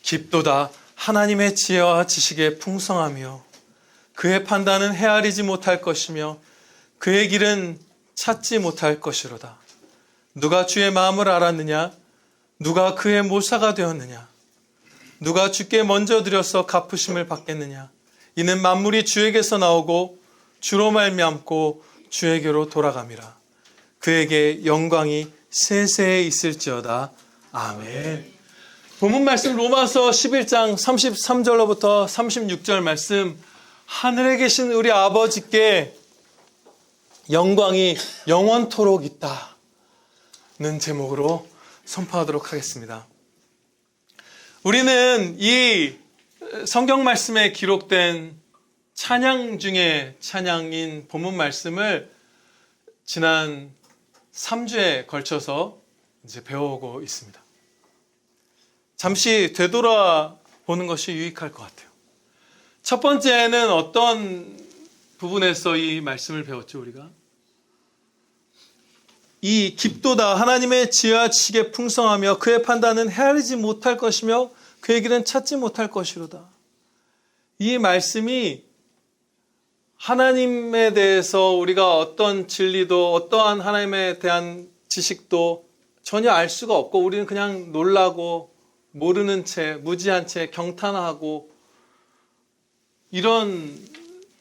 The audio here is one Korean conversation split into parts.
깊도다 하나님의 지혜와 지식의 풍성하며 그의 판단은 헤아리지 못할 것이며 그의 길은 찾지 못할 것이로다. 누가 주의 마음을 알았느냐? 누가 그의 모사가 되었느냐? 누가 주께 먼저 드려서 갚으심을 받겠느냐? 이는 만물이 주에게서 나오고 주로 말미암고 주에게로 돌아감이라. 그에게 영광이 세세에 있을지어다. 아멘. 본문 말씀 로마서 11장 33절로부터 36절 말씀, 하늘에 계신 우리 아버지께 영광이 영원토록 있다는 제목으로 선포하도록 하겠습니다. 우리는 이 성경 말씀에 기록된 찬양 중에 찬양인 본문 말씀을 지난 3주에 걸쳐서 이제 배워오고 있습니다. 잠시 되돌아보는 것이 유익할 것 같아요. 첫 번째는 어떤 부분에서 이 말씀을 배웠죠, 우리가? 이 깊도다 하나님의 지혜와 지식에 풍성하며 그의 판단은 헤아리지 못할 것이며 그의 길은 찾지 못할 것이로다. 이 말씀이 하나님에 대해서 우리가 어떤 진리도 어떠한 하나님에 대한 지식도 전혀 알 수가 없고 우리는 그냥 놀라고 모르는 채 무지한 채 경탄하고 이런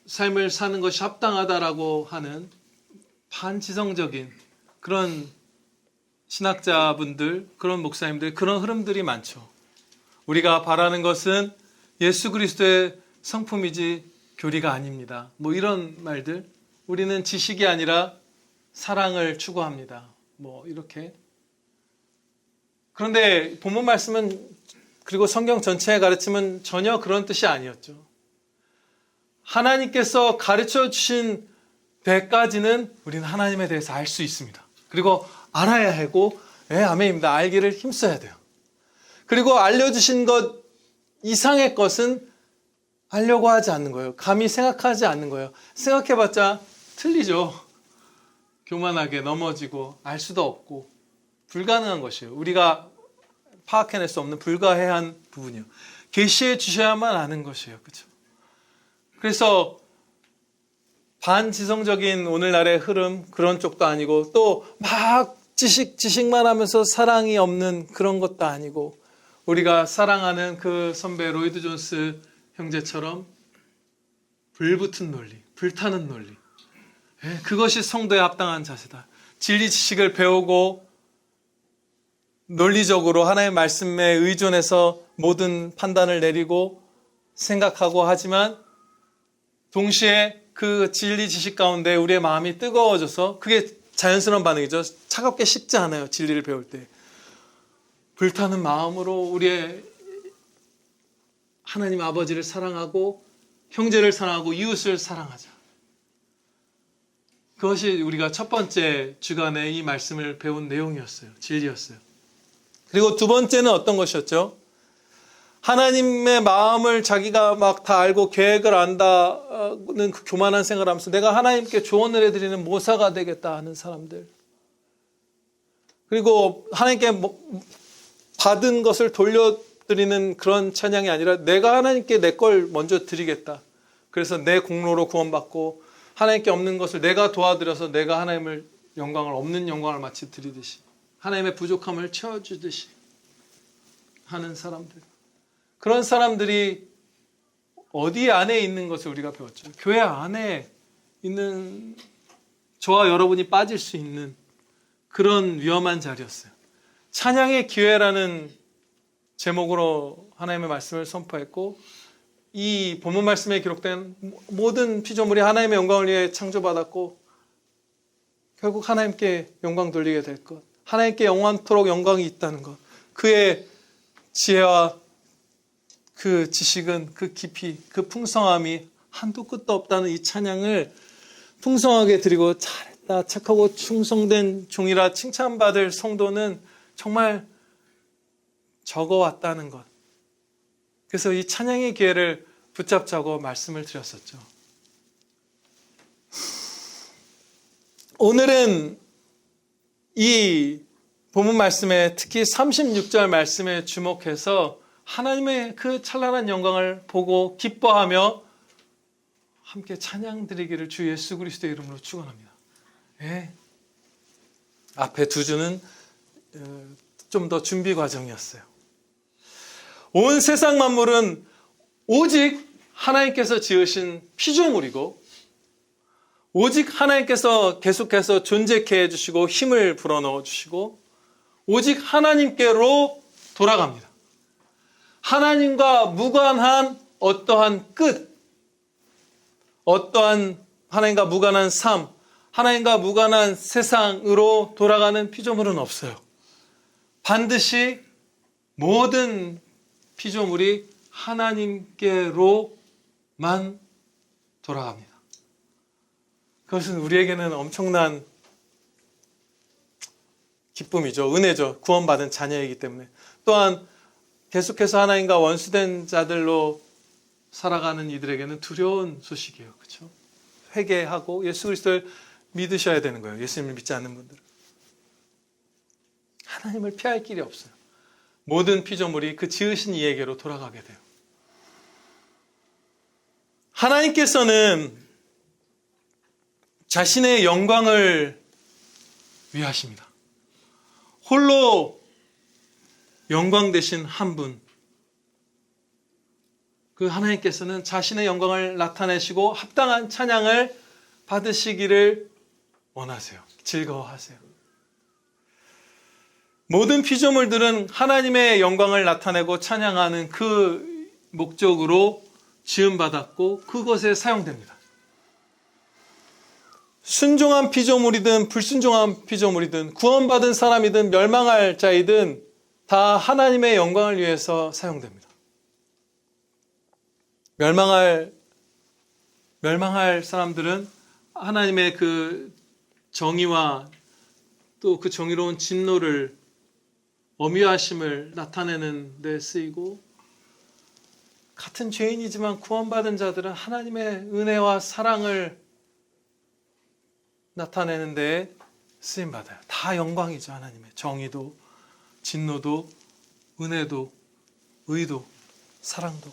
삶을 사는 것이 합당하다라고 하는 반지성적인 그런 신학자분들, 그런 목사님들, 그런 흐름들이 많죠. 우리가 바라는 것은 예수 그리스도의 성품이지 교리가 아닙니다. 뭐 이런 말들. 우리는 지식이 아니라 사랑을 추구합니다. 뭐 이렇게. 그런데 본문 말씀은 그리고 성경 전체의 가르침은 전혀 그런 뜻이 아니었죠. 하나님께서 가르쳐 주신 데까지는 우리는 하나님에 대해서 알 수 있습니다. 그리고 알아야 하고, 아멘입니다. 알기를 힘써야 돼요. 그리고 알려주신 것 이상의 것은 알려고 하지 않는 거예요. 감히 생각하지 않는 거예요. 생각해봤자 틀리죠. 교만하게 넘어지고 알 수도 없고 불가능한 것이에요. 우리가 파악해낼 수 없는 불가해한 부분이요. 계시해 주셔야만 아는 것이에요. 그렇죠? 그래서 반지성적인 오늘날의 흐름 그런 쪽도 아니고 또 막 지식만 하면서 사랑이 없는 그런 것도 아니고 우리가 사랑하는 그 선배 로이드 존스 형제처럼 불붙은 논리, 불타는 논리, 그것이 성도에 합당한 자세다. 진리 지식을 배우고 논리적으로 하나님의 말씀에 의존해서 모든 판단을 내리고 생각하고 하지만 동시에 그 진리 지식 가운데 우리의 마음이 뜨거워져서 그게 자연스러운 반응이죠. 차갑게 식지 않아요. 진리를 배울 때. 불타는 마음으로 우리의 하나님 아버지를 사랑하고 형제를 사랑하고 이웃을 사랑하자. 그것이 우리가 첫 번째 주간에 이 말씀을 배운 내용이었어요. 진리였어요. 그리고 두 번째는 어떤 것이었죠? 하나님의 마음을 자기가 막 다 알고 계획을 안다는 그 교만한 생각을 하면서 내가 하나님께 조언을 해드리는 모사가 되겠다 하는 사람들. 그리고 하나님께 받은 것을 돌려드리는 그런 찬양이 아니라 내가 하나님께 내 걸 먼저 드리겠다. 그래서 내 공로로 구원받고 하나님께 없는 것을 내가 도와드려서 내가 하나님을 영광을 없는 영광을 마치 드리듯이 하나님의 부족함을 채워주듯이 하는 사람들. 그런 사람들이 어디 안에 있는 것을 우리가 배웠죠. 교회 안에 있는 저와 여러분이 빠질 수 있는 그런 위험한 자리였어요. 찬양의 기회라는 제목으로 하나님의 말씀을 선포했고 이 본문 말씀에 기록된 모든 피조물이 하나님의 영광을 위해 창조받았고 결국 하나님께 영광 돌리게 될 것, 하나님께 영원토록 영광이 있다는 것, 그의 지혜와 그 지식은 그 깊이, 그 풍성함이 한도 끝도 없다는 이 찬양을 풍성하게 드리고 잘했다, 착하고 충성된 종이라 칭찬받을 성도는 정말 적어왔다는 것. 그래서 이 찬양의 기회를 붙잡자고 말씀을 드렸었죠. 오늘은 이 본문 말씀에 특히 36절 말씀에 주목해서 하나님의 그 찬란한 영광을 보고 기뻐하며 함께 찬양 드리기를 주 예수 그리스도의 이름으로 축원합니다. 예. 앞에 두 주는 좀 더 준비 과정이었어요. 온 세상 만물은 오직 하나님께서 지으신 피조물이고 오직 하나님께서 계속해서 존재케 해주시고 힘을 불어넣어 주시고 오직 하나님께로 돌아갑니다. 하나님과 무관한 어떠한 끝, 어떠한 하나님과 무관한 삶, 하나님과 무관한 세상으로 돌아가는 피조물은 없어요. 반드시 모든 피조물이 하나님께로만 돌아갑니다. 그것은 우리에게는 엄청난 기쁨이죠. 은혜죠. 구원받은 자녀이기 때문에. 또한 계속해서 하나님과 원수된 자들로 살아가는 이들에게는 두려운 소식이에요. 그렇죠? 회개하고 예수 그리스도를 믿으셔야 되는 거예요. 예수님을 믿지 않는 분들은. 하나님을 피할 길이 없어요. 모든 피조물이 그 지으신 이에게로 돌아가게 돼요. 하나님께서는 자신의 영광을 위하십니다. 홀로 영광 되신 한 분, 그 하나님께서는 자신의 영광을 나타내시고 합당한 찬양을 받으시기를 원하세요. 즐거워하세요. 모든 피조물들은 하나님의 영광을 나타내고 찬양하는 그 목적으로 지음받았고 그것에 사용됩니다. 순종한 피조물이든 불순종한 피조물이든 구원받은 사람이든 멸망할 자이든 다 하나님의 영광을 위해서 사용됩니다. 멸망할 사람들은 하나님의 그 정의와 또 그 정의로운 진노를 엄위하심을 나타내는 데 쓰이고 같은 죄인이지만 구원받은 자들은 하나님의 은혜와 사랑을 나타내는 데 쓰임받아요. 다 영광이죠. 하나님의 정의도 진노도 은혜도 의도 사랑도.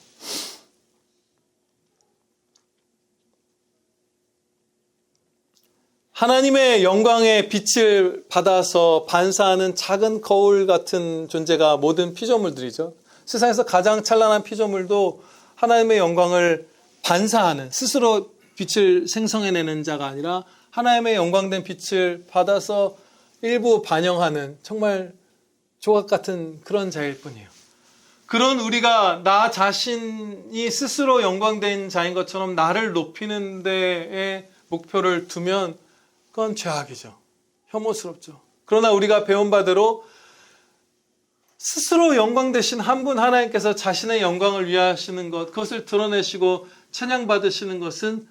하나님의 영광의 빛을 받아서 반사하는 작은 거울 같은 존재가 모든 피조물들이죠. 세상에서 가장 찬란한 피조물도 하나님의 영광을 반사하는, 스스로 빛을 생성해내는 자가 아니라 하나님의 영광된 빛을 받아서 일부 반영하는 정말 조각 같은 그런 자일 뿐이에요. 그런 우리가 나 자신이 스스로 영광된 자인 것처럼 나를 높이는 데에 목표를 두면 그건 죄악이죠. 혐오스럽죠. 그러나 우리가 배운 바대로 스스로 영광 되신 한 분 하나님께서 자신의 영광을 위하시는 것, 그것을 드러내시고 찬양받으시는 것은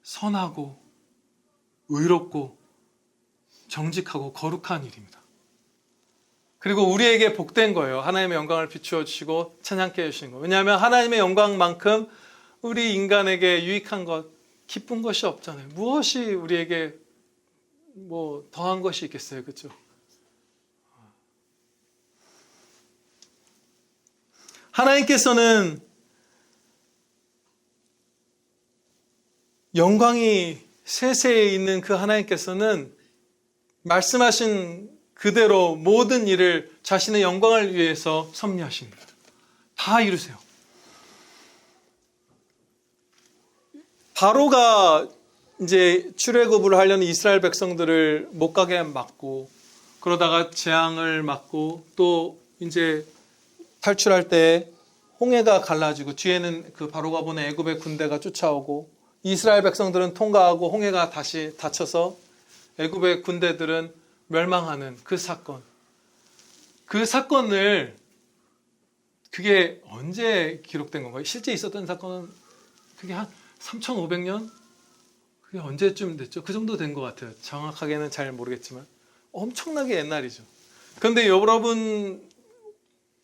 선하고 의롭고 정직하고 거룩한 일입니다. 그리고 우리에게 복된 거예요. 하나님의 영광을 비추어 주시고 찬양케 해주시는 것. 왜냐하면 하나님의 영광만큼 우리 인간에게 유익한 것, 기쁜 것이 없잖아요. 무엇이 우리에게 뭐 더한 것이 있겠어요. 그렇죠? 하나님께서는 영광이 세세에 있는 그 하나님께서는 말씀하신 그대로 모든 일을 자신의 영광을 위해서 섭리하십니다. 다 이루세요. 바로가 이제 출애굽을 하려는 이스라엘 백성들을 못 가게 막고 그러다가 재앙을 막고 또 이제 탈출할 때 홍해가 갈라지고 뒤에는 그 바로가 보낸 애굽의 군대가 쫓아오고 이스라엘 백성들은 통과하고 홍해가 다시 닫혀서 애굽의 군대들은 멸망하는 그 사건. 그 사건을 그게 언제 기록된 건가요? 실제 있었던 사건은 그게 한 3,500년? 그게 언제쯤 됐죠? 그 정도 된 것 같아요. 정확하게는 잘 모르겠지만 엄청나게 옛날이죠. 그런데 여러분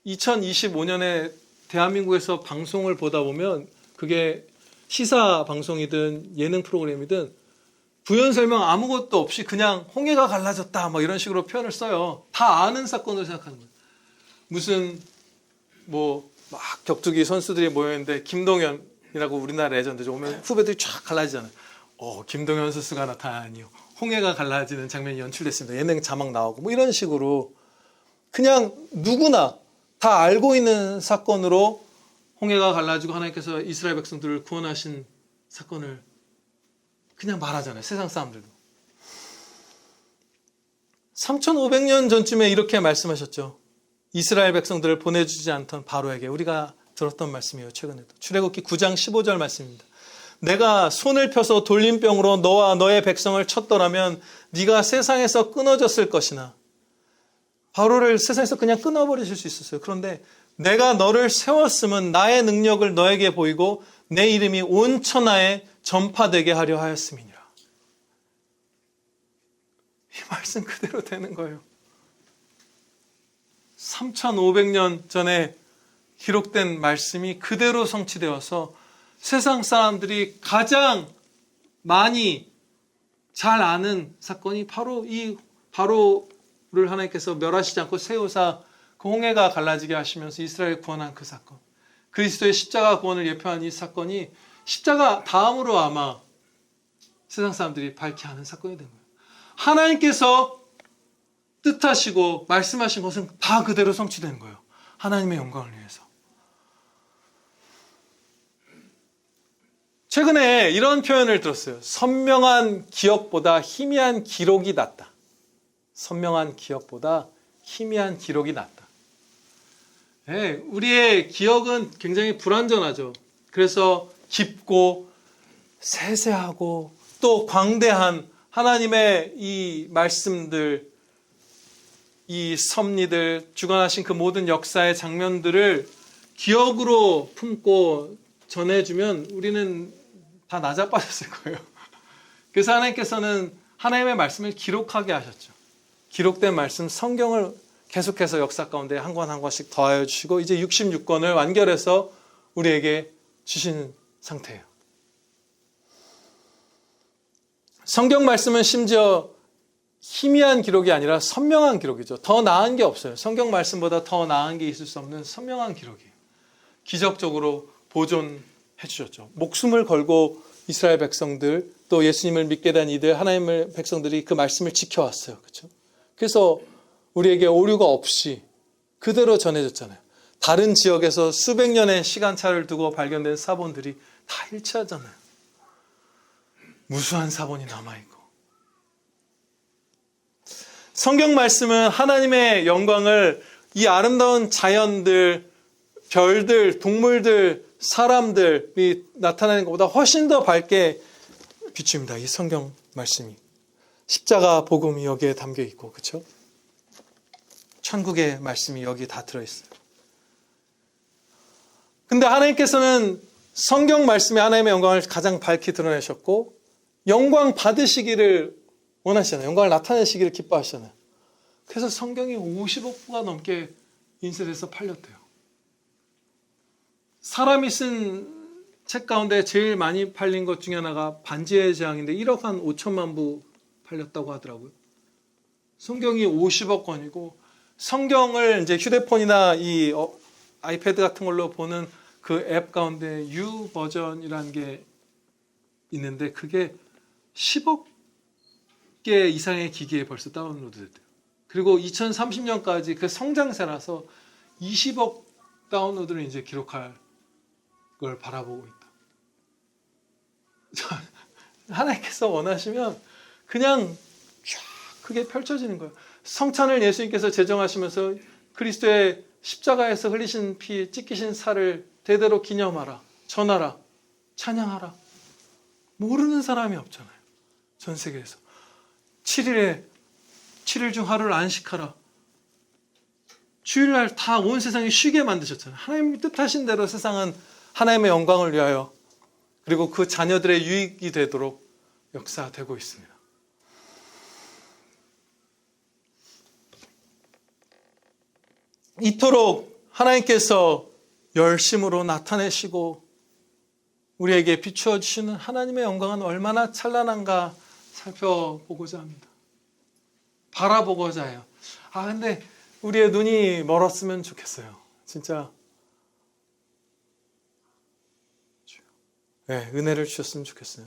2025년에 대한민국에서 방송을 보다 보면 그게 시사 방송이든 예능 프로그램이든 부연 설명 아무것도 없이 그냥 홍해가 갈라졌다 뭐 이런 식으로 표현을 써요. 다 아는 사건으로 생각하는 거예요. 무슨 뭐 막 격투기 선수들이 모여있는데 김동현이라고 우리나라 레전드죠. 오면 후배들이 쫙 갈라지잖아요. 김동현 선수가 나타나니요. 홍해가 갈라지는 장면이 연출됐습니다. 예능 자막 나오고 뭐 이런 식으로 그냥 누구나 다 알고 있는 사건으로 홍해가 갈라지고 하나님께서 이스라엘 백성들을 구원하신 사건을 그냥 말하잖아요. 세상 사람들도. 3500년 전쯤에 이렇게 말씀하셨죠. 이스라엘 백성들을 보내주지 않던 바로에게. 우리가 들었던 말씀이에요. 최근에도. 출애굽기 9장 15절 말씀입니다. 내가 손을 펴서 돌림병으로 너와 너의 백성을 쳤더라면 네가 세상에서 끊어졌을 것이나. 바로를 세상에서 그냥 끊어버리실 수 있었어요. 그런데 내가 너를 세웠음은 나의 능력을 너에게 보이고 내 이름이 온 천하에 전파되게 하려 하였음이니라. 이 말씀 그대로 되는 거예요. 3500년 전에 기록된 말씀이 그대로 성취되어서 세상 사람들이 가장 많이 잘 아는 사건이 바로 이 바로를 하나님께서 멸하시지 않고 세우사 그 홍해가 갈라지게 하시면서 이스라엘 구원한 그 사건. 그리스도의 십자가 구원을 예표한 이 사건이 십자가 다음으로 아마 세상 사람들이 밝히 아는 사건이 된 거예요. 하나님께서 뜻하시고 말씀하신 것은 다 그대로 성취되는 거예요. 하나님의 영광을 위해서. 최근에 이런 표현을 들었어요. 선명한 기억보다 희미한 기록이 낫다. 선명한 기억보다 희미한 기록이 낫다. 네, 우리의 기억은 굉장히 불완전하죠. 그래서 깊고 세세하고 또 광대한 하나님의 이 말씀들, 이 섭리들, 주관하신 그 모든 역사의 장면들을 기억으로 품고 전해주면 우리는 다 나자빠졌을 거예요. 그래서 하나님께서는 하나님의 말씀을 기록하게 하셨죠. 기록된 말씀, 성경을 계속해서 역사 가운데 한 권 한 권씩 더하여 주시고 이제 66권을 완결해서 우리에게 주신 상태예요. 성경 말씀은 심지어 희미한 기록이 아니라 선명한 기록이죠. 더 나은 게 없어요. 성경 말씀보다 더 나은 게 있을 수 없는 선명한 기록이에요. 기적적으로 보존해 주셨죠. 목숨을 걸고 이스라엘 백성들 또 예수님을 믿게 된 이들 하나님의 백성들이 그 말씀을 지켜왔어요. 그렇죠? 그래서 우리에게 오류가 없이 그대로 전해졌잖아요. 다른 지역에서 수백 년의 시간차를 두고 발견된 사본들이 다 일치하잖아요. 무수한 사본이 남아있고. 성경 말씀은 하나님의 영광을 이 아름다운 자연들, 별들, 동물들, 사람들이 나타나는 것보다 훨씬 더 밝게 비춥니다. 이 성경 말씀이. 십자가 복음이 여기에 담겨 있고, 그렇죠? 천국의 말씀이 여기 다 들어있어요. 근데 하나님께서는 성경 말씀에 하나님의 영광을 가장 밝게 드러내셨고 영광 받으시기를 원하시잖아요. 영광을 나타내시기를 기뻐하시잖아요. 그래서 성경이 50억 부가 넘게 인쇄돼서 팔렸대요. 사람이 쓴 책 가운데 제일 많이 팔린 것 중에 하나가 반지의 제왕인데 1억 한 5천만 부 팔렸다고 하더라고요. 성경이 50억 권이고 성경을 이제 휴대폰이나 이 아이패드 같은 걸로 보는 그 앱 가운데 U 버전이라는 게 있는데 그게 10억 개 이상의 기기에 벌써 다운로드 됐대요. 그리고 2030년까지 그 성장세라서 20억 다운로드를 이제 기록할 걸 바라보고 있다. 하나님께서 원하시면 그냥 쫙 크게 펼쳐지는 거예요. 성찬을 예수님께서 제정하시면서 그리스도의 십자가에서 흘리신 피, 찢기신 살을 대대로 기념하라, 전하라, 찬양하라. 모르는 사람이 없잖아요. 전 세계에서. 7일 중 하루를 안식하라. 주일날 다 온 세상이 쉬게 만드셨잖아요. 하나님이 뜻하신 대로 세상은 하나님의 영광을 위하여 그리고 그 자녀들의 유익이 되도록 역사되고 있습니다. 이토록 하나님께서 열심으로 나타내시고 우리에게 비추어 주시는 하나님의 영광은 얼마나 찬란한가 살펴보고자 합니다. 바라보고자 해요. 근데 우리의 눈이 멀었으면 좋겠어요. 진짜. 네, 은혜를 주셨으면 좋겠어요.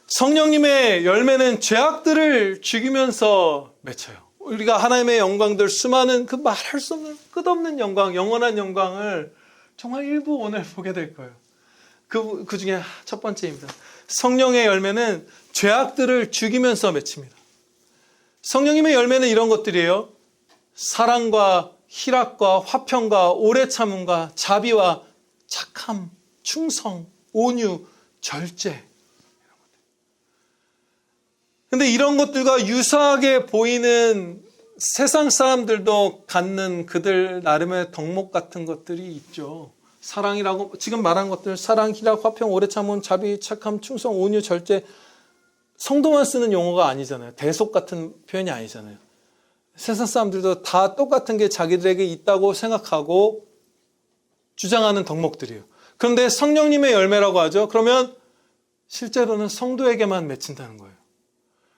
성령님의 열매는 죄악들을 죽이면서 맺혀요. 우리가 하나님의 영광들, 수많은 그 말할 수 없는 끝없는 영광, 영원한 영광을 정말 일부 오늘 보게 될 거예요. 그 중에 첫 번째입니다. 성령의 열매는 죄악들을 죽이면서 맺힙니다. 성령님의 열매는 이런 것들이에요. 사랑과 희락과 화평과 오래 참음과 자비와 착함, 충성, 온유, 절제. 근데 이런 것들과 유사하게 보이는 세상 사람들도 갖는 그들 나름의 덕목 같은 것들이 있죠. 사랑이라고 지금 말한 것들, 사랑, 희락, 화평, 오래 참음, 자비, 착함, 충성, 온유, 절제. 성도만 쓰는 용어가 아니잖아요. 대속 같은 표현이 아니잖아요. 세상 사람들도 다 똑같은 게 자기들에게 있다고 생각하고 주장하는 덕목들이에요. 그런데 성령님의 열매라고 하죠. 그러면 실제로는 성도에게만 맺힌다는 거예요.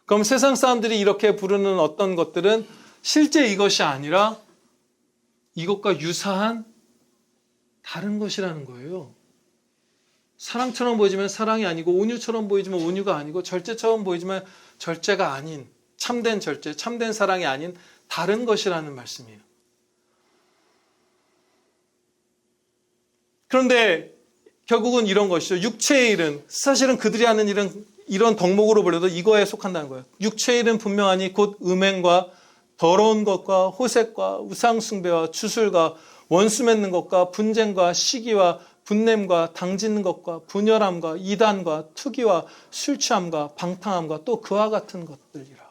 그럼 세상 사람들이 이렇게 부르는 어떤 것들은 실제 이것이 아니라 이것과 유사한 다른 것이라는 거예요. 사랑처럼 보이지만 사랑이 아니고, 온유처럼 보이지만 온유가 아니고, 절제처럼 보이지만 절제가 아닌, 참된 절제, 참된 사랑이 아닌 다른 것이라는 말씀이에요. 그런데 결국은 이런 것이죠. 육체의 일은, 사실은 그들이 하는 일은 이런 덕목으로 불려도 이거에 속한다는 거예요. 육체의 일은 분명하니 곧 음행과 더러운 것과 호색과 우상숭배와 주술과 원수 맺는 것과 분쟁과 시기와 분냄과 당짓는 것과 분열함과 이단과 투기와 술취함과 방탕함과 또 그와 같은 것들이라.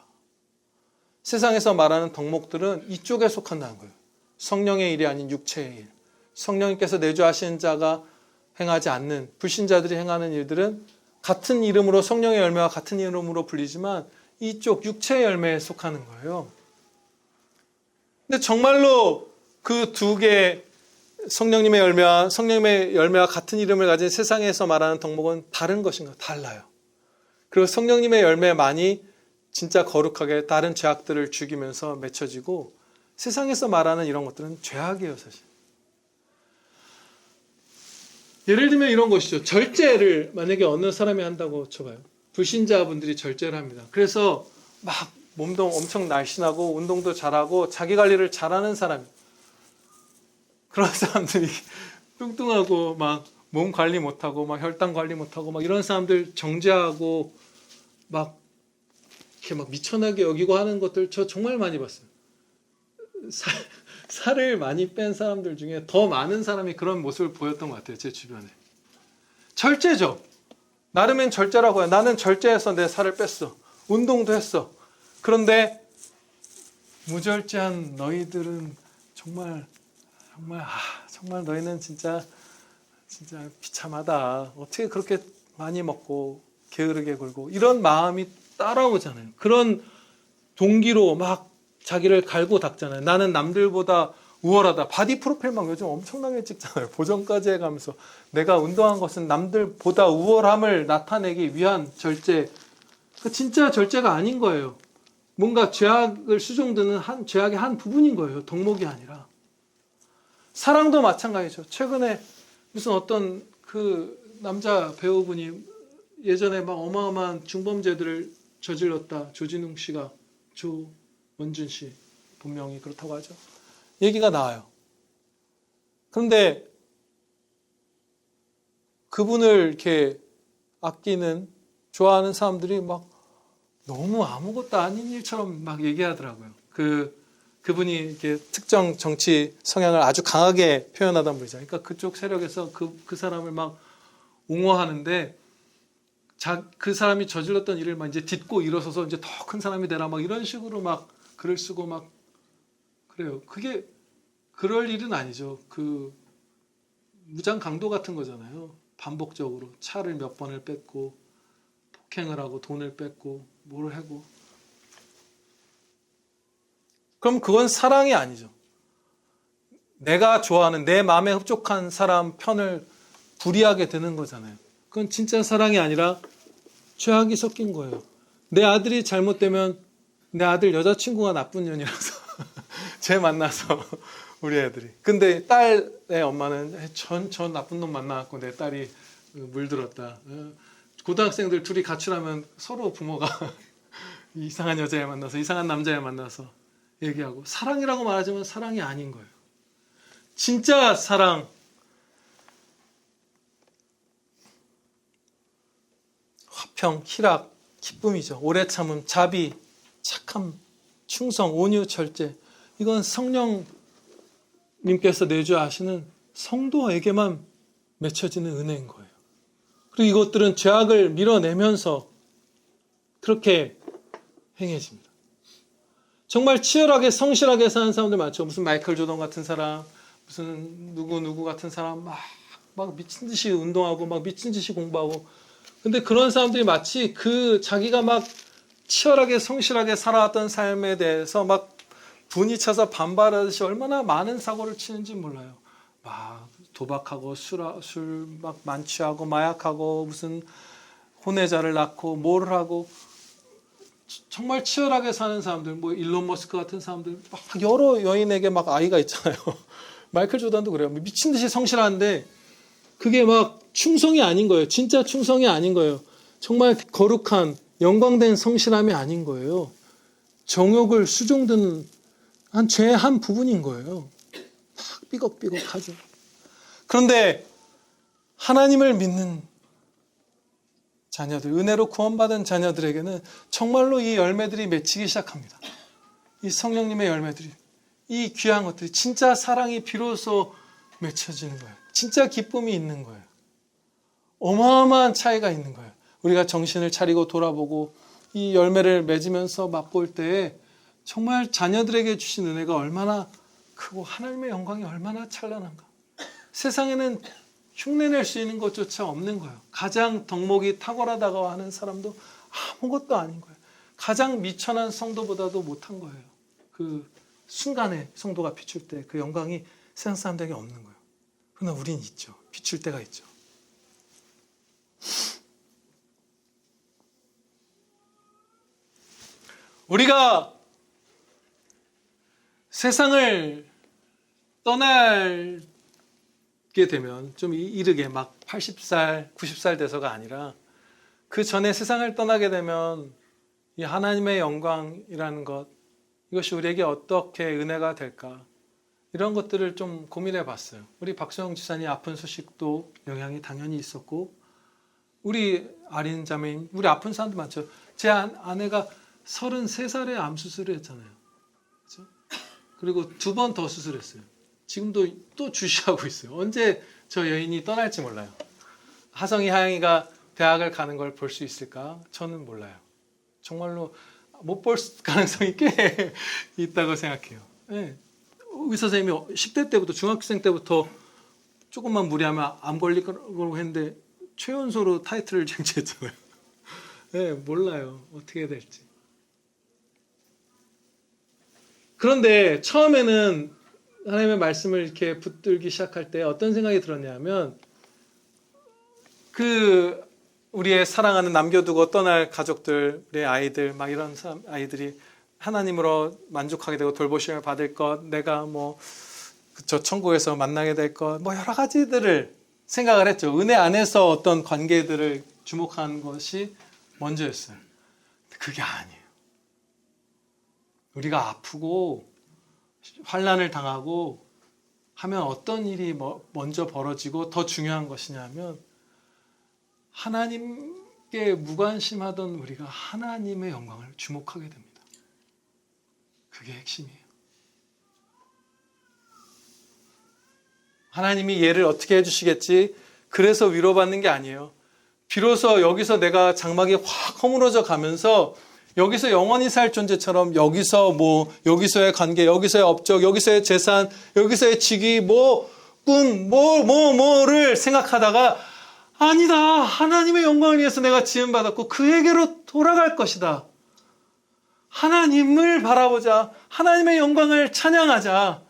세상에서 말하는 덕목들은 이쪽에 속한다는 거예요. 성령의 일이 아닌 육체의 일. 성령님께서 내주하신 자가 행하지 않는, 불신자들이 행하는 일들은 같은 이름으로, 성령의 열매와 같은 이름으로 불리지만 이쪽 육체의 열매에 속하는 거예요. 근데 정말로 그 두 개, 성령님의 열매와 같은 이름을 가진 세상에서 말하는 덕목은 다른 것인가? 달라요. 그리고 성령님의 열매만이 진짜 거룩하게 다른 죄악들을 죽이면서 맺혀지고, 세상에서 말하는 이런 것들은 죄악이에요, 사실. 예를 들면 이런 것이죠. 절제를 만약에 어느 사람이 한다고 쳐봐요. 불신자분들이 절제를 합니다. 그래서 막 몸도 엄청 날씬하고 운동도 잘하고 자기 관리를 잘하는 사람이, 그런 사람들이 뚱뚱하고 막 몸 관리 못하고 막 혈당 관리 못하고 막 이런 사람들 정죄하고 막 이렇게 막 미천하게 여기고 하는 것들 저 정말 많이 봤어요. 살을 많이 뺀 사람들 중에 더 많은 사람이 그런 모습을 보였던 것 같아요. 제 주변에. 절제죠. 나름엔 절제라고 해요. 나는 절제해서 내 살을 뺐어. 운동도 했어. 그런데 무절제한 너희들은 정말 너희는 진짜 비참하다. 어떻게 그렇게 많이 먹고 게으르게 굴고, 이런 마음이 따라오잖아요. 그런 동기로 막 자기를 갈고 닦잖아요. 나는 남들보다 우월하다. 바디 프로필 막 요즘 엄청나게 찍잖아요. 보정까지 해가면서 내가 운동한 것은 남들보다 우월함을 나타내기 위한 절제. 진짜 절제가 아닌 거예요. 뭔가 죄악을 수종드는 죄악의 한 부분인 거예요. 덕목이 아니라. 사랑도 마찬가지죠. 최근에 무슨 어떤 그 남자 배우분이 예전에 막 어마어마한 중범죄들을 저질렀다. 조진웅 씨가, 조원준 씨, 분명히 그렇다고 하죠. 얘기가 나와요. 그런데 그분을 이렇게 아끼는, 좋아하는 사람들이 막 너무 아무것도 아닌 일처럼 막 얘기하더라고요. 그분이 이렇게 특정 정치 성향을 아주 강하게 표현하던 분이잖아요. 그러니까 그쪽 세력에서 그 사람을 막 옹호하는데, 그 사람이 저질렀던 일을 막 이제 딛고 일어서서 이제 더 큰 사람이 되라 막 이런 식으로 막 글을 쓰고 막 그래요. 그게 그럴 일은 아니죠. 그 무장 강도 같은 거잖아요. 반복적으로 차를 몇 번을 뺏고 폭행을 하고 돈을 뺏고 뭘 하고. 그럼 그건 사랑이 아니죠. 내가 좋아하는, 내 마음에 흡족한 사람 편을 불이하게 되는 거잖아요. 그건 진짜 사랑이 아니라 죄악이 섞인 거예요. 내 아들이 잘못되면 내 아들 여자친구가 나쁜 년이라서 쟤 만나서 우리 애들이. 근데 딸의 엄마는 저 나쁜 놈 만나갖고 내 딸이 물들었다. 고등학생들 둘이 가출하면 서로 부모가 이상한 여자애 만나서 이상한 남자애 만나서 얘기하고, 사랑이라고 말하지만 사랑이 아닌 거예요. 진짜 사랑, 화평, 희락, 기쁨이죠. 오래 참음, 자비, 착함, 충성, 온유, 절제. 이건 성령님께서 내주하시는 성도에게만 맺혀지는 은혜인 거예요. 그리고 이것들은 죄악을 밀어내면서 그렇게 행해집니다. 정말 치열하게 성실하게 사는 사람들 많죠. 무슨 마이클 조던 같은 사람, 무슨 누구 같은 사람 막 미친 듯이 운동하고 막 미친 듯이 공부하고. 근데 그런 사람들이 마치 자기가 막 치열하게 성실하게 살아왔던 삶에 대해서 막 분이 차서 반발하듯이 얼마나 많은 사고를 치는지 몰라요. 막 도박하고 술 막 만취하고 마약하고 무슨 혼외자를 낳고 뭘 하고, 정말 치열하게 사는 사람들, 뭐 일론 머스크 같은 사람들, 막 여러 여인에게 막 아이가 있잖아요. 마이클 조던도 그래요. 미친 듯이 성실한데 그게 막 충성이 아닌 거예요. 진짜 충성이 아닌 거예요. 정말 거룩한 영광된 성실함이 아닌 거예요. 정욕을 수종드는 죄의 한 부분인 거예요. 막 삐걱삐걱하죠. 그런데 하나님을 믿는 자녀들, 은혜로 구원받은 자녀들에게는 정말로 이 열매들이 맺히기 시작합니다. 이 성령님의 열매들이, 이 귀한 것들이, 진짜 사랑이 비로소 맺혀지는 거예요. 진짜 기쁨이 있는 거예요. 어마어마한 차이가 있는 거예요. 우리가 정신을 차리고 돌아보고 이 열매를 맺으면서 맛볼 때에 정말 자녀들에게 주신 은혜가 얼마나 크고 하나님의 영광이 얼마나 찬란한가. 세상에는 흉내낼 수 있는 것조차 없는 거예요. 가장 덕목이 탁월하다고 하는 사람도 아무것도 아닌 거예요. 가장 미천한 성도보다도 못한 거예요. 그 순간에 성도가 비출 때 그 영광이 세상 사람들에게 없는 거예요. 그러나 우린 있죠. 비출 때가 있죠. 우리가 세상을 떠날게 되면 좀 이르게 막 80살, 90살 돼서가 아니라 그 전에 세상을 떠나게 되면 이 하나님의 영광이라는 것, 이것이 우리에게 어떻게 은혜가 될까, 이런 것들을 좀 고민해 봤어요. 우리 박수영 지사님 아픈 소식도 영향이 당연히 있었고, 우리 아린 자매인, 우리 아픈 사람도 많죠. 제 아내가 33살에 암 수술을 했잖아요. 그렇죠? 그리고 2번 더 수술했어요. 지금도 또 주시하고 있어요. 언제 저 여인이 떠날지 몰라요. 하성이, 하영이가 대학을 가는 걸 볼 수 있을까? 저는 몰라요. 정말로 못 볼 가능성이 꽤 있다고 생각해요. 네. 의사 선생님이 10대 때부터, 중학생 때부터 조금만 무리하면 암 걸릴 거라고 했는데 최연소로 타이틀을 쟁취했잖아요. 네, 몰라요. 어떻게 될지. 그런데 처음에는 하나님의 말씀을 이렇게 붙들기 시작할 때 어떤 생각이 들었냐면, 우리의 사랑하는 남겨두고 떠날 가족들, 우리의 아이들, 막 이런 아이들이 하나님으로 만족하게 되고 돌보심을 받을 것, 내가 저 천국에서 만나게 될 것, 여러 가지들을 생각을 했죠. 은혜 안에서 어떤 관계들을 주목한 것이 먼저였어요. 근데 그게 아니에요. 우리가 아프고 환난을 당하고 하면 어떤 일이 먼저 벌어지고 더 중요한 것이냐면, 하나님께 무관심하던 우리가 하나님의 영광을 주목하게 됩니다. 그게 핵심이에요. 하나님이 얘를 어떻게 해주시겠지? 그래서 위로받는 게 아니에요. 비로소 여기서 내가 장막이 확 허물어져 가면서 여기서 영원히 살 존재처럼 여기서의 관계, 여기서의 업적, 여기서의 재산, 여기서의 직위, 꿈, 뭐를 생각하다가, 아니다, 하나님의 영광을 위해서 내가 지음받았고 그에게로 돌아갈 것이다. 하나님을 바라보자. 하나님의 영광을 찬양하자.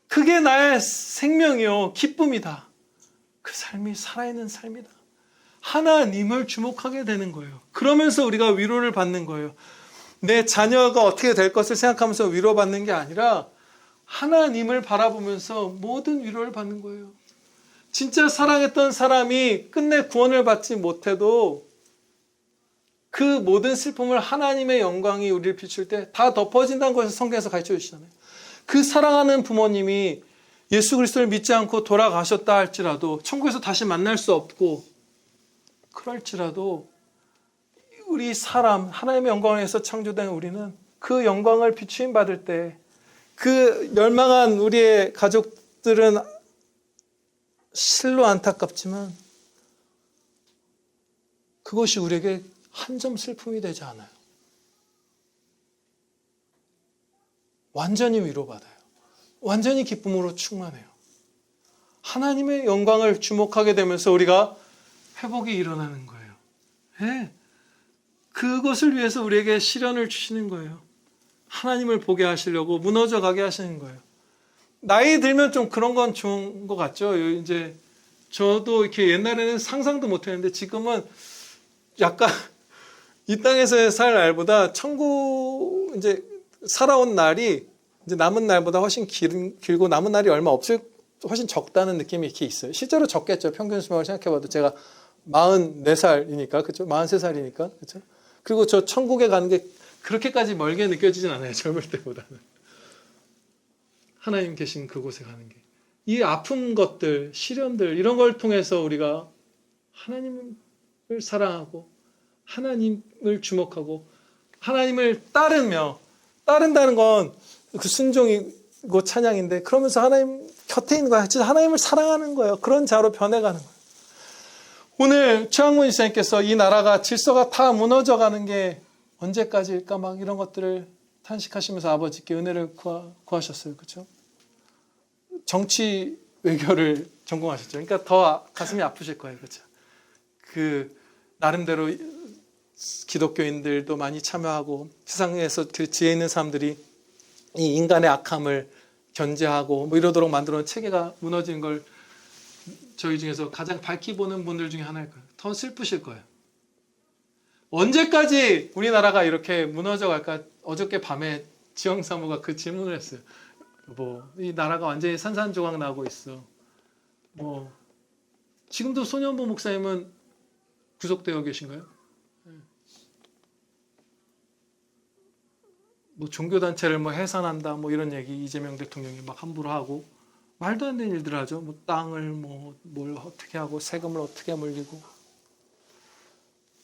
그게 나의 생명이요, 기쁨이다. 그 삶이 살아있는 삶이다. 하나님을 주목하게 되는 거예요. 그러면서 우리가 위로를 받는 거예요. 내 자녀가 어떻게 될 것을 생각하면서 위로받는 게 아니라 하나님을 바라보면서 모든 위로를 받는 거예요. 진짜 사랑했던 사람이 끝내 구원을 받지 못해도 그 모든 슬픔을 하나님의 영광이 우리를 비출 때 다 덮어진다는 것을 성경에서 가르쳐 주시잖아요. 그 사랑하는 부모님이 예수 그리스도를 믿지 않고 돌아가셨다 할지라도 천국에서 다시 만날 수 없고 그럴지라도 우리 사람 하나님의 영광에서 창조된 우리는 그 영광을 비추임 받을 때 그 멸망한 우리의 가족들은 실로 안타깝지만 그것이 우리에게 한 점 슬픔이 되지 않아요. 완전히 위로받아요. 완전히 기쁨으로 충만해요. 하나님의 영광을 주목하게 되면서 우리가 회복이 일어나는 거예요. 네. 그것을 위해서 우리에게 시련을 주시는 거예요. 하나님을 보게 하시려고 무너져 가게 하시는 거예요. 나이 들면 좀 그런 건 좋은 것 같죠. 이제 저도 이렇게 옛날에는 상상도 못 했는데 지금은 약간 이 땅에서의 살 날보다 천국 이제 살아온 날이 이제 남은 날보다 훨씬 길고 남은 날이 얼마 없을 훨씬 적다는 느낌이 이렇게 있어요. 실제로 적겠죠. 평균 수명을 생각해봐도 제가 44살이니까 그렇죠. 43살이니까 그렇죠. 그리고 저 천국에 가는 게 그렇게까지 멀게 느껴지진 않아요. 젊을 때보다는. 하나님 계신 그곳에 가는 게. 이 아픈 것들, 시련들 이런 걸 통해서 우리가 하나님을 사랑하고 하나님을 주목하고 하나님을 따른다는 건 그 순종이고 찬양인데 그러면서 하나님 곁에 있는 거야. 진짜 하나님을 사랑하는 거예요. 그런 자로 변해가는 거예요. 오늘 최학문 지사님께서 이 나라가 질서가 다 무너져가는 게 언제까지일까 막 이런 것들을 탄식하시면서 아버지께 은혜를 구하셨어요. 그렇죠? 정치 외교를 전공하셨죠. 그러니까 더 가슴이 아프실 거예요. 그렇죠? 그 나름대로 기독교인들도 많이 참여하고 세상에서 그 지혜 있는 사람들이 이 인간의 악함을 견제하고 뭐 이러도록 만들어 놓은 체계가 무너지는 걸 저희 중에서 가장 밝히 보는 분들 중에 하나일 거예요. 더 슬프실 거예요. 언제까지 우리나라가 이렇게 무너져 갈까? 어저께 밤에 지영 사모가 그 질문을 했어요. 이 나라가 완전히 산산조각 나고 있어. 지금도 손현보 목사님은 구속되어 계신가요? 종교단체를 해산한다 이런 얘기 이재명 대통령이 막 함부로 하고 말도 안 되는 일들을 하죠. 땅을 뭘 어떻게 하고 세금을 어떻게 물리고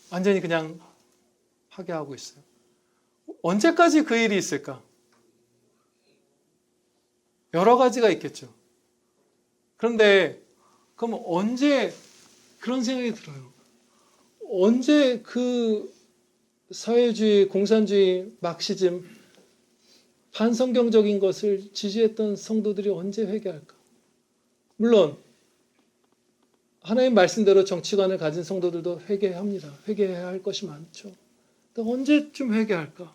완전히 그냥 하게 하고 있어요. 언제까지 그 일이 있을까? 여러 가지가 있겠죠. 그런데 그럼 언제 그런 생각이 들어요. 언제 그 사회주의, 공산주의, 막시즘 반성경적인 것을 지지했던 성도들이 언제 회개할까? 물론 하나님 말씀대로 정치관을 가진 성도들도 회개합니다. 회개해야 할 것이 많죠. 근데 언제쯤 회개할까?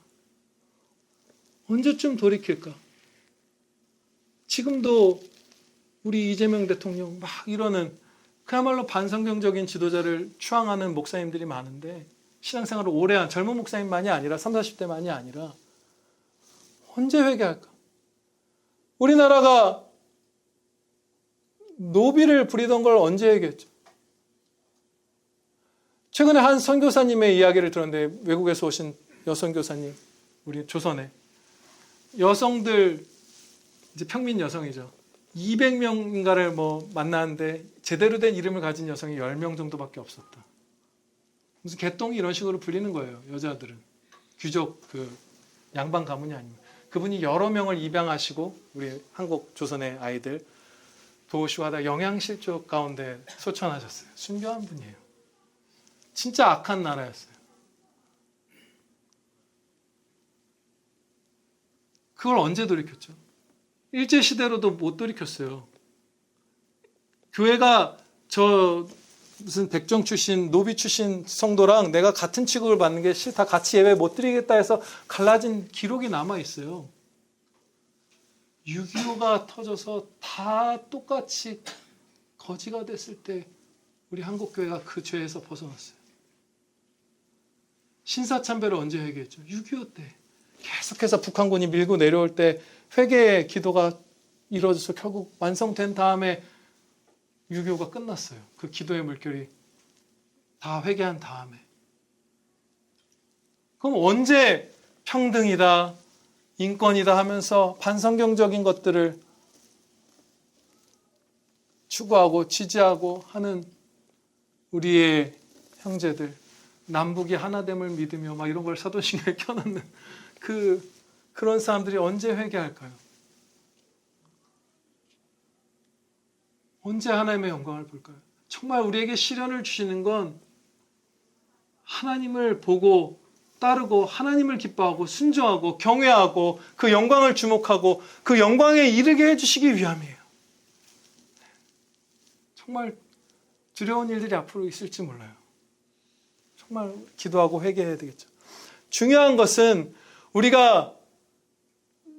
언제쯤 돌이킬까? 지금도 우리 이재명 대통령 막 이러는 그야말로 반성경적인 지도자를 추앙하는 목사님들이 많은데 신앙생활을 오래 한 젊은 목사님만이 아니라 30, 40대만이 아니라 언제 회개할까? 우리나라가 노비를 부리던 걸 언제 회개했죠? 최근에 한 선교사님의 이야기를 들었는데 외국에서 오신 여선교사님 우리 조선에 여성들 이제 평민 여성이죠. 200명인가를 만났는데 제대로 된 이름을 가진 여성이 10명 정도밖에 없었다. 무슨 개똥이 이런 식으로 불리는 거예요. 여자들은. 귀족 양반 가문이 아니면. 그분이 여러 명을 입양하시고 우리 한국 조선의 아이들 도우시고 하다 영양실조 가운데 소천하셨어요. 순교한 분이에요. 진짜 악한 나라였어요. 그걸 언제 돌이켰죠? 일제시대로도 못 돌이켰어요. 교회가 무슨 백정 출신, 노비 출신 성도랑 내가 같은 취급을 받는 게 싫다, 같이 예배 못 드리겠다 해서 갈라진 기록이 남아있어요. 6.25가 터져서 다 똑같이 거지가 됐을 때 우리 한국교회가 그 죄에서 벗어났어요. 신사참배를 언제 회개했죠? 6.25 때. 계속해서 북한군이 밀고 내려올 때 회개의 기도가 이루어져서 결국 완성된 다음에 유교가 끝났어요. 그 기도의 물결이 다 회개한 다음에. 그럼 언제 평등이다, 인권이다 하면서 반성경적인 것들을 추구하고 지지하고 하는 우리의 형제들, 남북이 하나됨을 믿으며 막 이런 걸 사도신경에 켜놓는 그런 사람들이 언제 회개할까요? 언제 하나님의 영광을 볼까요? 정말 우리에게 시련을 주시는 건 하나님을 보고 따르고 하나님을 기뻐하고 순종하고 경외하고 그 영광을 주목하고 그 영광에 이르게 해주시기 위함이에요. 정말 두려운 일들이 앞으로 있을지 몰라요. 정말 기도하고 회개해야 되겠죠. 중요한 것은 우리가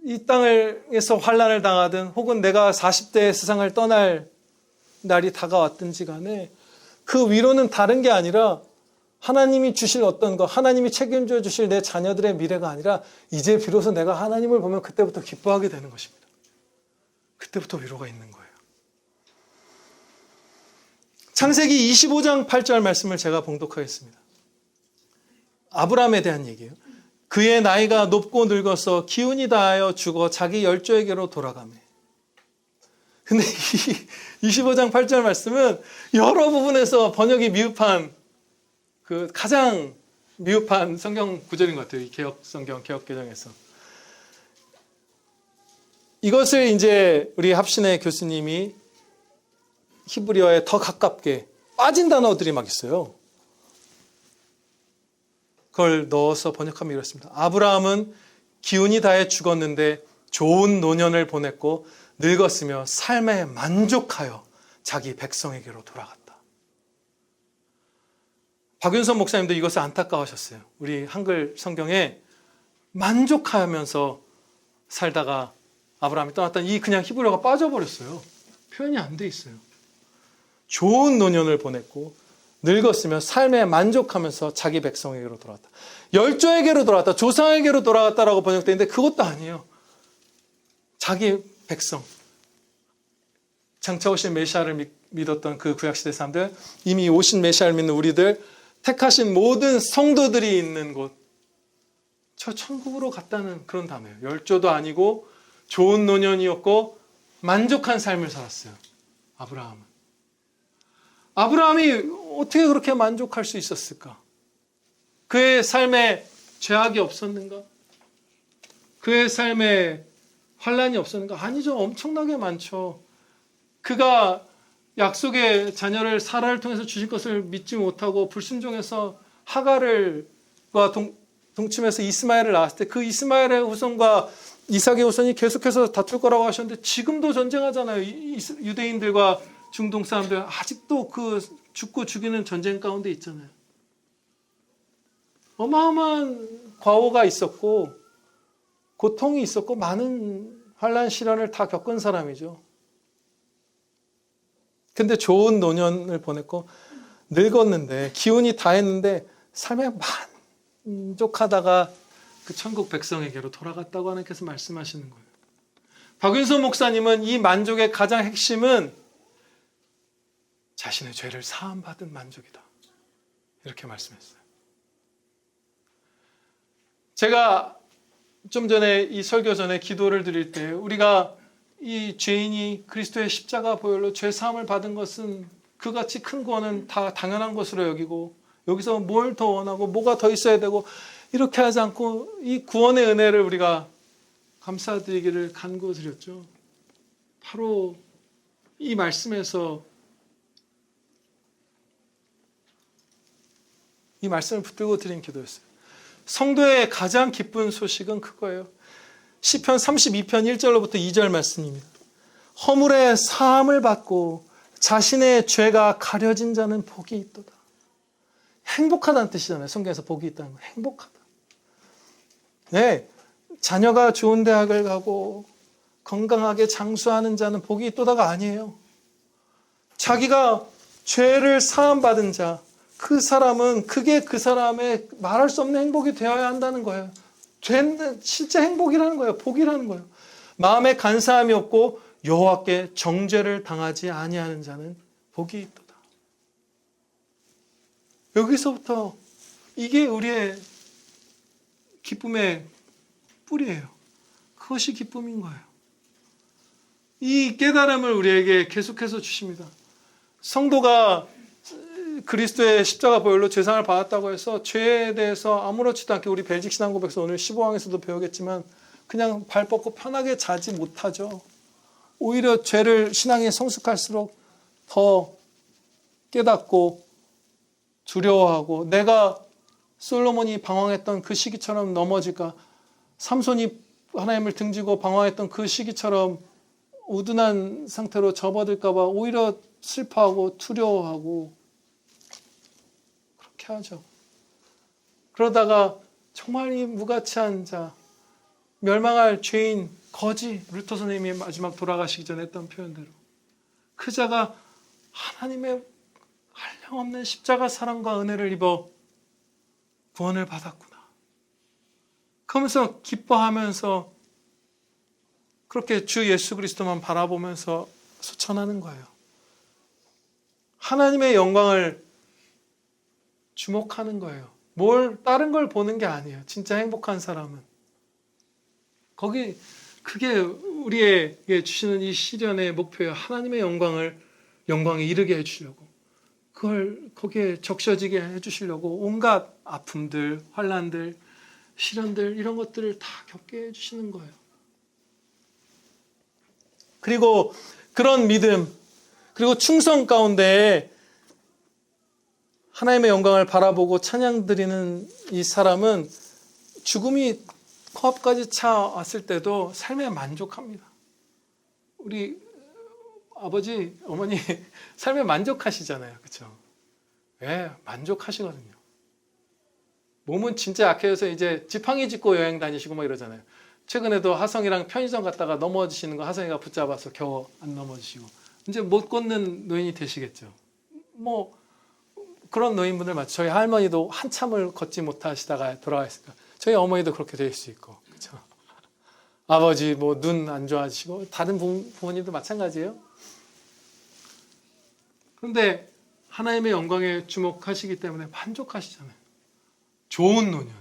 이 땅에서 환난을 당하든 혹은 내가 40대에 세상을 떠날 날이 다가왔든지 간에 그 위로는 다른 게 아니라 하나님이 주실 어떤 것, 하나님이 책임져 주실 내 자녀들의 미래가 아니라 이제 비로소 내가 하나님을 보면 그때부터 기뻐하게 되는 것입니다. 그때부터 위로가 있는 거예요. 창세기 25장 8절 말씀을 제가 봉독하겠습니다. 아브라함에 대한 얘기예요. 그의 나이가 높고 늙어서 기운이 다하여 죽어 자기 열조에게로 돌아가매. 근데 이 25장 8절 말씀은 여러 부분에서 번역이 미흡한 가장 미흡한 성경 구절인 것 같아요. 이 개혁 성경, 개혁 개정에서. 이것을 이제 우리 합신의 교수님이 히브리어에 더 가깝게 빠진 단어들이 막 있어요. 그걸 넣어서 번역하면 이렇습니다. 아브라함은 기운이 다해 죽었는데 좋은 노년을 보냈고 늙었으며 삶에 만족하여 자기 백성에게로 돌아갔다. 박윤선 목사님도 이것을 안타까워하셨어요. 우리 한글 성경에 만족하면서 살다가 아브라함이 떠났다는 이 그냥 히브리어가 빠져버렸어요. 표현이 안 돼 있어요. 좋은 노년을 보냈고 늙었으며 삶에 만족하면서 자기 백성에게로 돌아갔다. 열조에게로 돌아갔다. 조상에게로 돌아갔다라고 번역되어 있는데 그것도 아니에요. 자기 백성. 장차 오신 메시아를 믿었던 그 구약시대 사람들, 이미 오신 메시아를 믿는 우리들, 택하신 모든 성도들이 있는 곳, 저 천국으로 갔다는 그런 단어예요. 열조도 아니고 좋은 노년이었고 만족한 삶을 살았어요. 아브라함은. 아브라함이 어떻게 그렇게 만족할 수 있었을까? 그의 삶에 죄악이 없었는가? 그의 삶에 환난이 없었는가? 아니죠. 엄청나게 많죠. 그가 약속의 자녀를 사라를 통해서 주실 것을 믿지 못하고 불순종해서 하갈과 동침해서 이스마엘을 낳았을 때 그 이스마엘의 후손과 이삭의 후손이 계속해서 다툴 거라고 하셨는데 지금도 전쟁하잖아요. 유대인들과 중동 사람들 아직도 그 죽고 죽이는 전쟁 가운데 있잖아요. 어마어마한 과오가 있었고 고통이 있었고 많은 환난 시련을 다 겪은 사람이죠. 근데 좋은 노년을 보냈고 늙었는데 기운이 다했는데 삶에 만족하다가 그 천국 백성에게로 돌아갔다고 하나님께서 말씀하시는 거예요. 박윤선 목사님은 이 만족의 가장 핵심은 자신의 죄를 사함받은 만족이다. 이렇게 말씀했어요. 제가 좀 전에 이 설교 전에 기도를 드릴 때 우리가 이 죄인이 그리스도의 십자가 보혈로 죄 사함을 받은 것은 그같이 큰 구원은 다 당연한 것으로 여기고 여기서 뭘 더 원하고 뭐가 더 있어야 되고 이렇게 하지 않고 이 구원의 은혜를 우리가 감사드리기를 간구드렸죠. 바로 이 말씀에서 이 말씀을 붙들고 드린 기도였어요. 성도의 가장 기쁜 소식은 그거예요. 시편 32편 1절로부터 2절 말씀입니다. 허물의 사함을 받고 자신의 죄가 가려진 자는 복이 있도다. 행복하다는 뜻이잖아요. 성경에서 복이 있다는 거. 행복하다. 네, 자녀가 좋은 대학을 가고 건강하게 장수하는 자는 복이 있도다가 아니에요. 자기가 죄를 사함받은 자, 그 사람은 그게 그 사람의 말할 수 없는 행복이 되어야 한다는 거예요. 실제 행복이라는 거예요. 복이라는 거예요. 마음에 간사함이 없고 여호와께 정죄를 당하지 아니하는 자는 복이 있도다. 여기서부터 이게 우리의 기쁨의 뿌리예요. 그것이 기쁨인 거예요. 이 깨달음을 우리에게 계속해서 주십니다. 성도가 그리스도의 십자가 보혈로 죄상을 받았다고 해서 죄에 대해서 아무렇지도 않게 우리 벨직 신앙고백서 오늘 15강에서도 배우겠지만 그냥 발 뻗고 편하게 자지 못하죠. 오히려 죄를 신앙이 성숙할수록 더 깨닫고 두려워하고 내가 솔로몬이 방황했던 그 시기처럼 넘어질까, 삼손이 하나님을 등지고 방황했던 그 시기처럼 우둔한 상태로 접어들까 봐 오히려 슬퍼하고 두려워하고 그렇게 하죠. 그러다가 정말 이 무가치한 자, 멸망할 죄인, 거지, 루터 선생님이 마지막 돌아가시기 전에 했던 표현대로 그 자가 하나님의 한량없는 십자가 사랑과 은혜를 입어 구원을 받았구나. 그러면서 기뻐하면서 그렇게 주 예수 그리스도만 바라보면서 소천하는 거예요. 하나님의 영광을 주목하는 거예요. 다른 걸 보는 게 아니에요. 진짜 행복한 사람은. 그게 우리에게 주시는 이 시련의 목표예요. 하나님의 영광에 이르게 해주려고. 거기에 적셔지게 해주시려고 온갖 아픔들, 환난들, 시련들, 이런 것들을 다 겪게 해주시는 거예요. 그리고 그런 믿음, 그리고 충성 가운데 하나님의 영광을 바라보고 찬양 드리는 이 사람은 죽음이 코앞까지 차왔을 때도 삶에 만족합니다. 우리 아버지, 어머니 삶에 만족하시잖아요. 그렇죠? 왜? 만족하시거든요. 몸은 진짜 약해서 이제 지팡이 짚고 여행 다니시고 뭐 이러잖아요. 최근에도 하성이랑 편의점 갔다가 넘어지시는 거 하성이가 붙잡아서 겨우 안 넘어지시고 이제 못 걷는 노인이 되시겠죠. 뭐 그런 노인분들 많죠. 저희 할머니도 한참을 걷지 못하시다가 돌아가셨을까. 저희 어머니도 그렇게 될 수 있고, 그렇죠. 아버지 뭐 눈 안 좋아지시고 다른 부모님도 마찬가지예요. 그런데 하나님의 영광에 주목하시기 때문에 만족하시잖아요. 좋은 노년.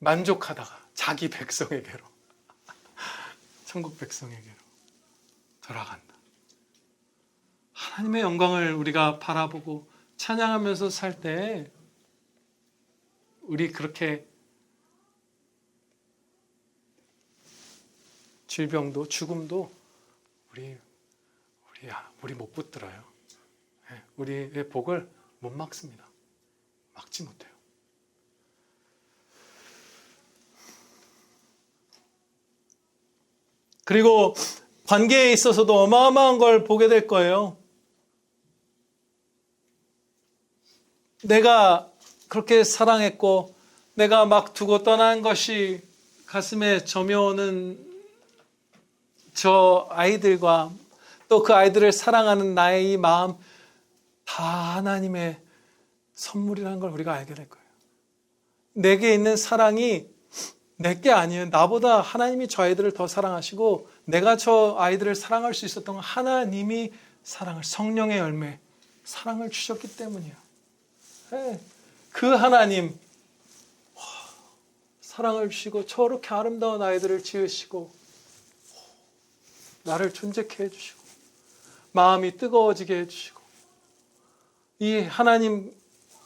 만족하다가 자기 백성에게로, 천국 백성에게로 돌아간다. 하나님의 영광을 우리가 바라보고 찬양하면서 살 때 우리 그렇게 질병도 죽음도 우리 못 붙들어요. 우리의 복을 못 막습니다. 막지 못해요. 그리고 관계에 있어서도 어마어마한 걸 보게 될 거예요. 내가 그렇게 사랑했고 내가 막 두고 떠난 것이 가슴에 점여오는 저 아이들과 또 그 아이들을 사랑하는 나의 이 마음 다 하나님의 선물이라는 걸 우리가 알게 될 거예요. 내게 있는 사랑이 내게 아니에요. 나보다 하나님이 저 아이들을 더 사랑하시고 내가 저 아이들을 사랑할 수 있었던 건 하나님이 성령의 열매, 사랑을 주셨기 때문이에요. 그 하나님 사랑을 주시고 저렇게 아름다운 아이들을 지으시고 나를 존재케 해주시고 마음이 뜨거워지게 해주시고 이 하나님의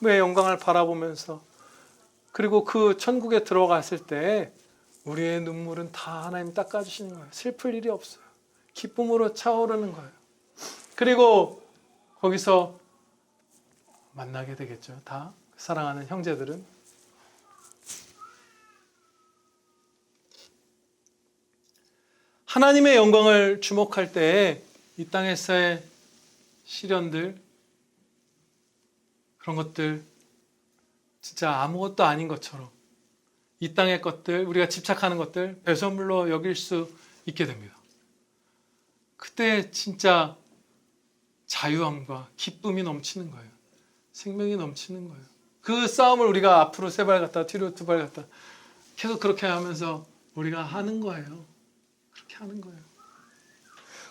영광을 바라보면서 그리고 그 천국에 들어갔을 때 우리의 눈물은 다 하나님 닦아주시는 거예요. 슬플 일이 없어요. 기쁨으로 차오르는 거예요. 그리고 거기서 만나게 되겠죠. 다 사랑하는 형제들은. 하나님의 영광을 주목할 때 이 땅에서의 시련들, 그런 것들 진짜 아무것도 아닌 것처럼 이 땅의 것들, 우리가 집착하는 것들 배설물로 여길 수 있게 됩니다. 그때 진짜 자유함과 기쁨이 넘치는 거예요. 생명이 넘치는 거예요. 그 싸움을 우리가 앞으로 3발 갔다 뒤로 2발 갔다 계속 그렇게 하면서 우리가 하는 거예요. 그렇게 하는 거예요.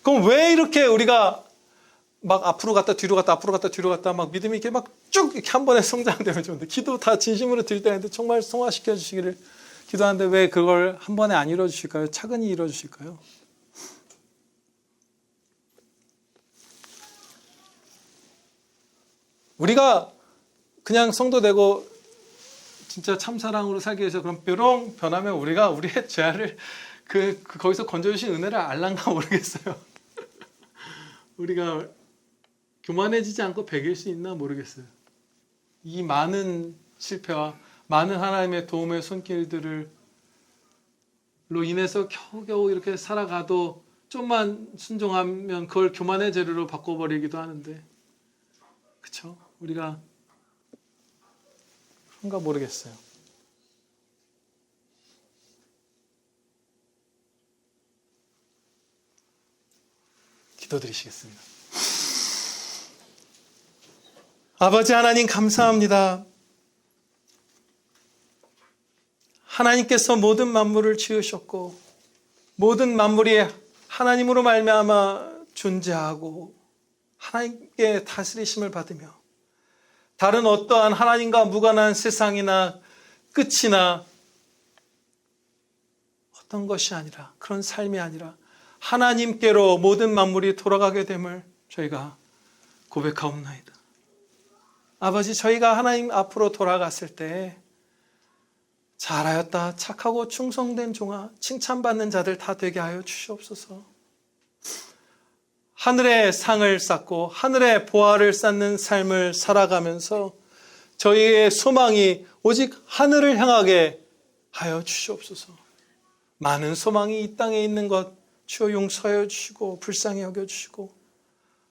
그럼 왜 이렇게 우리가 막 앞으로 갔다 뒤로 갔다 앞으로 갔다 뒤로 갔다 막 믿음이 이렇게 막 쭉 이렇게 한 번에 성장되면 좋은데, 기도 다 진심으로 드릴 때인데 정말 성화시켜 주시기를 기도하는데 왜 그걸 한 번에 안 이루어 주실까요? 차근히 이루어 주실까요? 우리가 그냥 성도 되고 진짜 참사랑으로 살기 위해서 그럼 뾰롱 변하면 우리가 우리의 죄를 거기서 건져주신 은혜를 알란가 모르겠어요. 우리가 교만해지지 않고 배길 수 있나 모르겠어요. 이 많은 실패와 많은 하나님의 도움의 손길들로 인해서 겨우겨우 이렇게 살아가도 좀만 순종하면 그걸 교만의 재료로 바꿔버리기도 하는데, 그쵸? 우리가 그런가 모르겠어요. 기도드리시겠습니다. 아버지 하나님 감사합니다. 하나님께서 모든 만물을 지으셨고 모든 만물이 하나님으로 말미암아 존재하고 하나님께 다스리심을 받으며 다른 어떠한 하나님과 무관한 세상이나 끝이나 어떤 것이 아니라, 그런 삶이 아니라 하나님께로 모든 만물이 돌아가게 됨을 저희가 고백하옵나이다. 아버지, 저희가 하나님 앞으로 돌아갔을 때 잘하였다, 착하고 충성된 종아, 칭찬받는 자들 다 되게 하여 주시옵소서. 하늘의 상을 쌓고 하늘의 보화를 쌓는 삶을 살아가면서 저희의 소망이 오직 하늘을 향하게 하여 주시옵소서. 많은 소망이 이 땅에 있는 것 주여 용서하여 주시고 불쌍히 여겨주시고,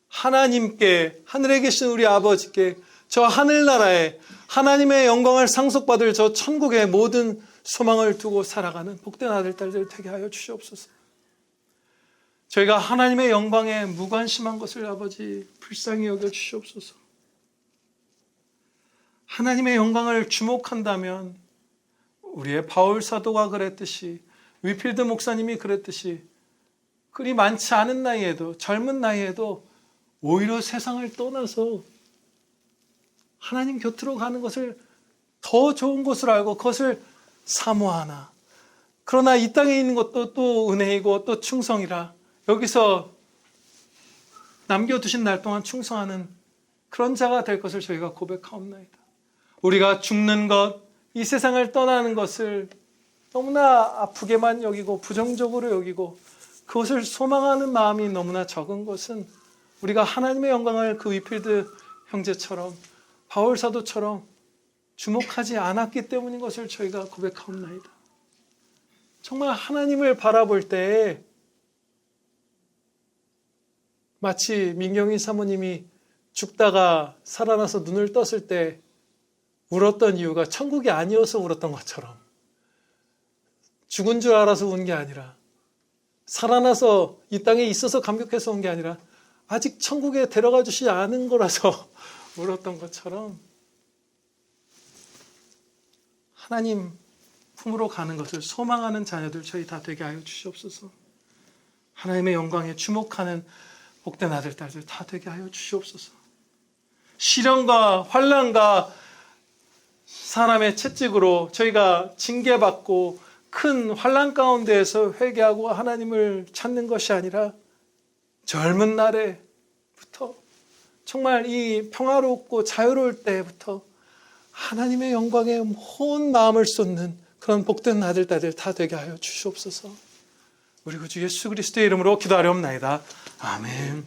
하나님께, 하늘에 계신 우리 아버지께 저 하늘나라에 하나님의 영광을 상속받을 저 천국의 모든 소망을 두고 살아가는 복된 아들, 딸들 되게 하여 주시옵소서. 저희가 하나님의 영광에 무관심한 것을 아버지 불쌍히 여겨 주시옵소서. 하나님의 영광을 주목한다면 우리의 바울 사도가 그랬듯이, 위필드 목사님이 그랬듯이, 그리 많지 않은 나이에도, 젊은 나이에도 오히려 세상을 떠나서 하나님 곁으로 가는 것을 더 좋은 것으로 알고 그것을 사모하나. 그러나 이 땅에 있는 것도 또 은혜이고 또 충성이라 여기서 남겨두신 날 동안 충성하는 그런 자가 될 것을 저희가 고백하옵나이다. 우리가 죽는 것, 이 세상을 떠나는 것을 너무나 아프게만 여기고 부정적으로 여기고 그것을 소망하는 마음이 너무나 적은 것은 우리가 하나님의 영광을 그 위필드 형제처럼 바울 사도처럼 주목하지 않았기 때문인 것을 저희가 고백하옵나이다. 정말 하나님을 바라볼 때 마치 민경희 사모님이 죽다가 살아나서 눈을 떴을 때 울었던 이유가 천국이 아니어서 울었던 것처럼, 죽은 줄 알아서 운 게 아니라, 살아나서 이 땅에 있어서 감격해서 온 게 아니라 아직 천국에 데려가 주시지 않은 거라서 울었던 것처럼, 하나님 품으로 가는 것을 소망하는 자녀들 저희 다 되게 하여 주시옵소서. 하나님의 영광에 주목하는 복된 아들, 딸들 다 되게 하여 주시옵소서. 시련과 환난과 사람의 채찍으로 저희가 징계받고 큰 환난 가운데에서 회개하고 하나님을 찾는 것이 아니라 젊은 날에부터 정말 이 평화롭고 자유로울 때부터 하나님의 영광에 온 마음을 쏟는 그런 복된 아들, 딸들 다 되게 하여 주시옵소서. 우리 구주 예수 그리스도의 이름으로 기도하려옵나이다. 아멘.